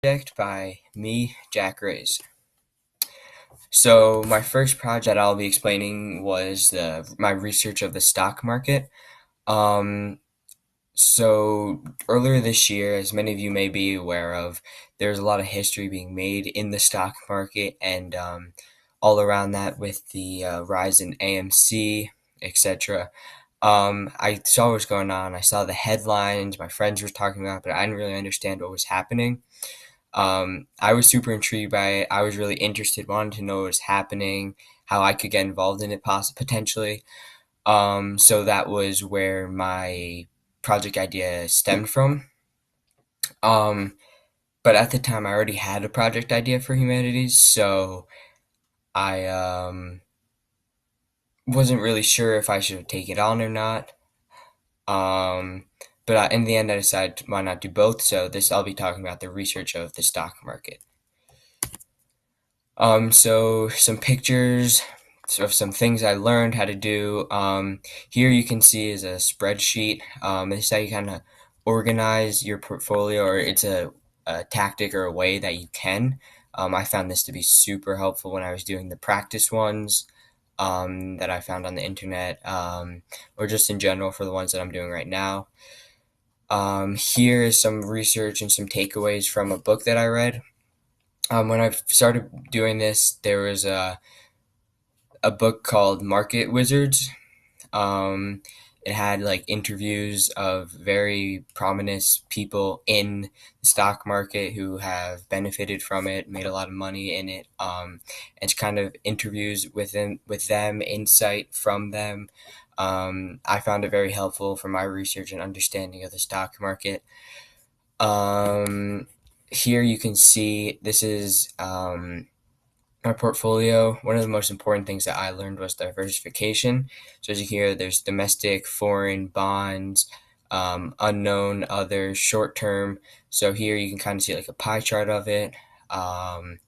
Project by me, Jack Raiz. So my first project I'll be explaining was my research of the stock market. Um, so earlier this year, as many of you may be aware of, there's a lot of history being made in the stock market and all around that with the rise in AMC, etc. I saw what was going on. I saw the headlines, my friends were talking about it, but I didn't really understand what was happening. I was super intrigued by it. I was really interested, wanted to know what was happening, how I could get involved in it potentially. So that was where my project idea stemmed from. Um, but at the time, I already had a project idea for Humanities, so I wasn't really sure if I should take it on or not. Um, but in the end, I decided why not do both. So this I'll be talking about the research of the stock market. So some pictures of some things I learned how to do. Here you can see is a spreadsheet. This is how you kind of organize your portfolio, or it's a tactic or a way that you can. I found this to be super helpful when I was doing the practice ones that I found on the internet, or just in general for the ones that I'm doing right now. Here is some research and some takeaways from a book that I read. When I started doing this, there was a book called Market Wizards. Um, it had like interviews of very prominent people in the stock market who have benefited from it, made a lot of money in it. And it's kind of interviews with them, insight from them. I found it very helpful for my research and understanding of the stock market. Um, Here you can see this is my portfolio. One of the most important things that I learned was diversification. So as you hear, there's domestic, foreign, bonds, unknown, other, short term. So here you can kind of see like a pie chart of it. Um,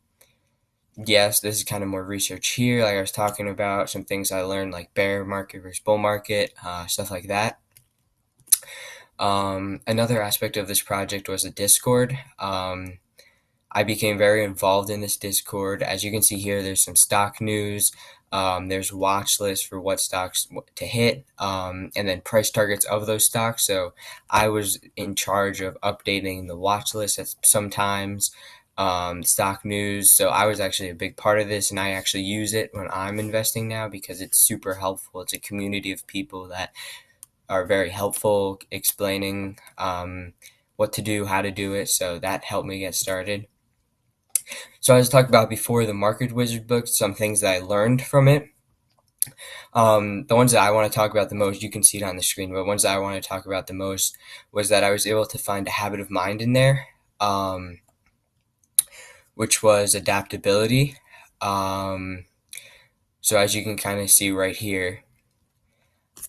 yes, this is kind of more research here. Like I was talking about some things I learned, like bear market versus bull market, stuff like that. Another aspect of this project was a Discord. I became very involved in this Discord. As you can see here, there's some stock news. There's watch lists for what stocks to hit, and then price targets of those stocks. So I was in charge of updating the watch list at sometimes, stock news. So I was actually a big part of this, and I actually use it when I'm investing now because it's super helpful. It's a community of people that are very helpful explaining what to do, how to do it. So that helped me get started. So I was talking about before the Market Wizard book, some things that I learned from it. The ones that I want to talk about the most, you can see it on the screen, but ones that I want to talk about the most was that I was able to find a habit of mind in there, um, which was adaptability. Um, so as you can kind of see right here,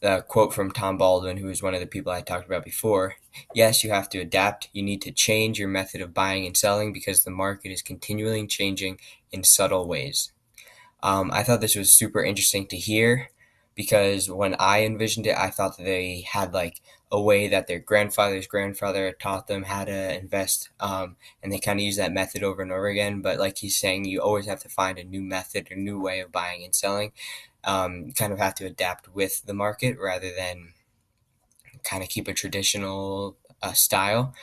the quote from Tom Baldwin, who was one of the people I talked about before. Yes, you have to adapt. You need to change your method of buying and selling because the market is continually changing in subtle ways. I thought this was super interesting to hear because when I envisioned it, I thought that they had like a way that their grandfather's grandfather taught them how to invest, and they kind of use that method over and over again. But like he's saying, you always have to find a new method or new way of buying and selling. You kind of have to adapt with the market rather than kind of keep a traditional style.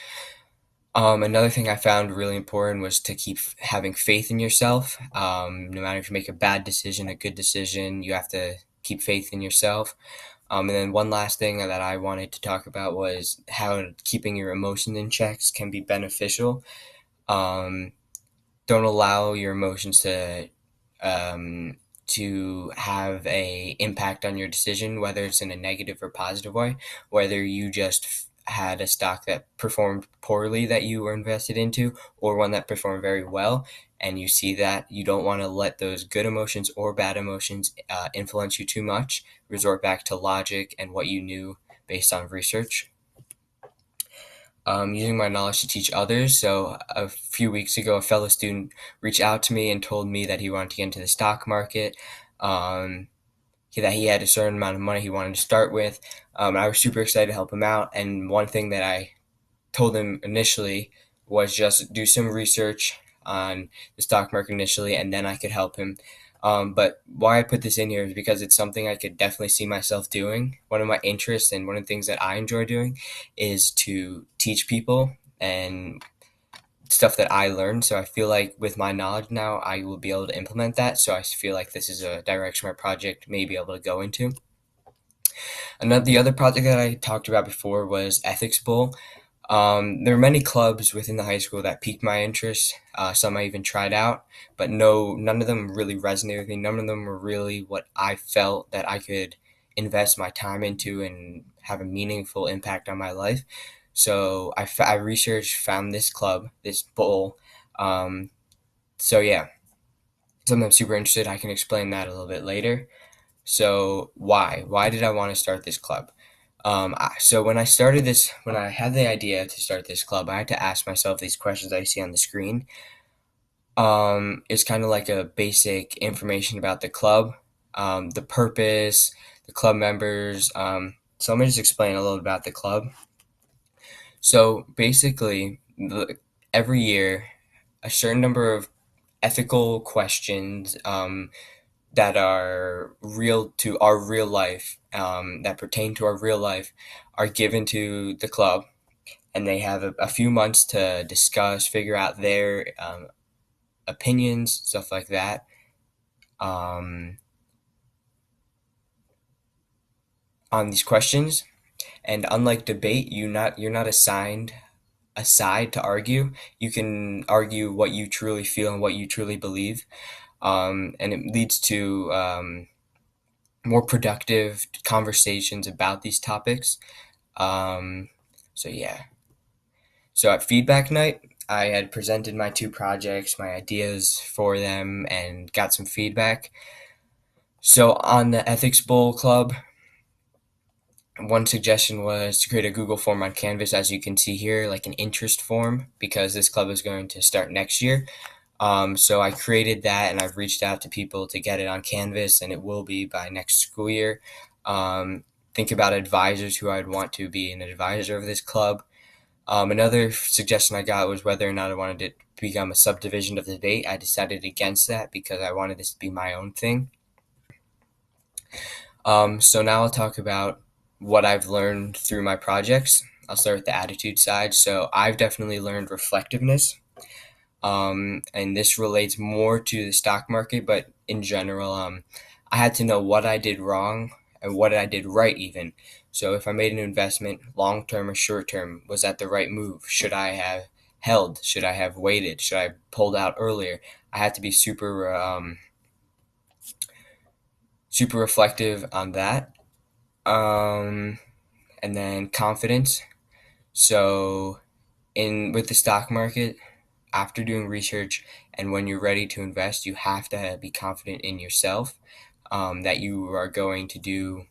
Another thing I found really important was to keep having faith in yourself. No matter if you make a bad decision, a good decision, you have to keep faith in yourself. And then one last thing that I wanted to talk about was how keeping your emotions in checks can be beneficial. Um, don't allow your emotions um, to have a impact on your decision, whether it's in a negative or positive way, whether you just had a stock that performed poorly that you were invested into or one that performed very well, and you see that you don't want to let those good emotions or bad emotions influence you too much. Resort back to logic and what you knew based on research. Using my knowledge to teach others. So a few weeks ago, a fellow student reached out to me and told me that he wanted to get into the stock market. Um, that he had a certain amount of money he wanted to start with. I was super excited to help him out. And one thing that I told him initially was just do some research on the stock market initially, and then I could help him. But why I put this in here is because it's something I could definitely see myself doing. One of my interests and one of the things that I enjoy doing is to teach people and stuff that I learned. So I feel like with my knowledge now, I will be able to implement that. So I feel like this is a direction my project may be able to go into. The other project that I talked about before was Ethics Bowl. There were many clubs within the high school that piqued my interest. Some I even tried out, but no, none of them really resonated with me. None of them were really what I felt that I could invest my time into and have a meaningful impact on my life. So I researched, found this club, this bowl. Um, so yeah, something I'm super interested. I can explain that a little bit later. So why? Why did I want to start this club? So when I started this, when I had the idea to start this club, I had to ask myself these questions I see on the screen. It's kind of like a basic information about the club, the purpose, the club members. So let me just explain a little about the club. So basically, every year, a certain number of ethical questions that are real to our real life, that pertain to our real life, are given to the club, and they have a few months to discuss, figure out their opinions, stuff like that. Um, on these questions, and unlike debate, you're not assigned a side to argue. You can argue what you truly feel and what you truly believe, and it leads to more productive conversations about these topics. Um, so yeah. So at feedback night, I had presented my two projects, my ideas for them, and got some feedback. So on the Ethics Bowl Club, one suggestion was to create a Google form on Canvas, as you can see here, like an interest form, because this club is going to start next year. So I created that, and I've reached out to people to get it on Canvas, and it will be by next school year. Think about advisors who I'd want to be an advisor of this club. Another suggestion I got was whether or not I wanted it to become a subdivision of the debate. I decided against that because I wanted this to be my own thing. So now I'll talk about what I've learned through my projects. I'll start with the attitude side. So I've definitely learned reflectiveness. And this relates more to the stock market, but in general, I had to know what I did wrong and what I did right, even. So if I made an investment, long term or short term, was that the right move? Should I have held? Should I have waited? Should I pulled out earlier? I had to be super reflective on that. Um, and then confidence. So in with the stock market, after doing research and when you're ready to invest, you have to be confident in yourself, that you are going to do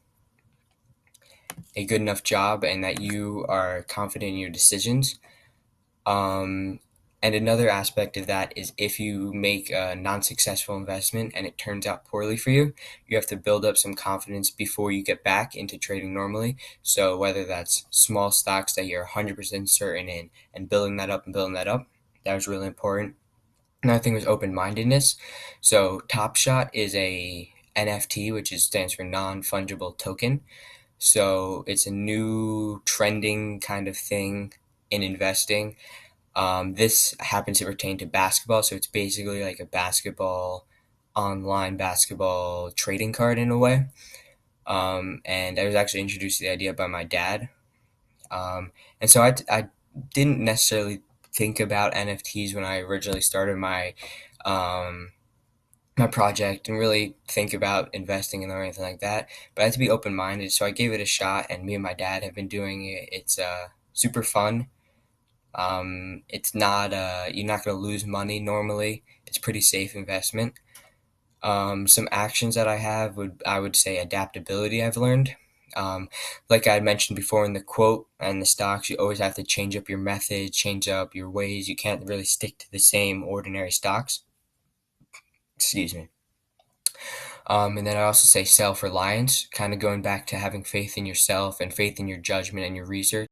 a good enough job and that you are confident in your decisions. Um, and another aspect of that is if you make a non successful investment and it turns out poorly for you, you have to build up some confidence before you get back into trading normally. So, whether that's small stocks that you're 100% certain in and building that up and building that up, that was really important. Another thing was open-mindedness. So Top Shot is a NFT, which stands for non-fungible token. So it's a new trending kind of thing in investing. This happens to pertain to basketball, so it's basically like a online basketball trading card in a way. And I was actually introduced to the idea by my dad. And so I didn't necessarily think about NFTs when I originally started um, my project and really think about investing in or anything like that. But I had to be open minded, so I gave it a shot. And me and my dad have been doing it. It's super fun. It's not you're not going to lose money normally. It's pretty safe investment. Some actions that I would say adaptability I've learned. Um, like I mentioned before in the quote and the stocks, you always have to change up your method, change up your ways. You can't really stick to the same ordinary stocks. Excuse me. And then I also say self reliance, kind of going back to having faith in yourself and faith in your judgment and your research.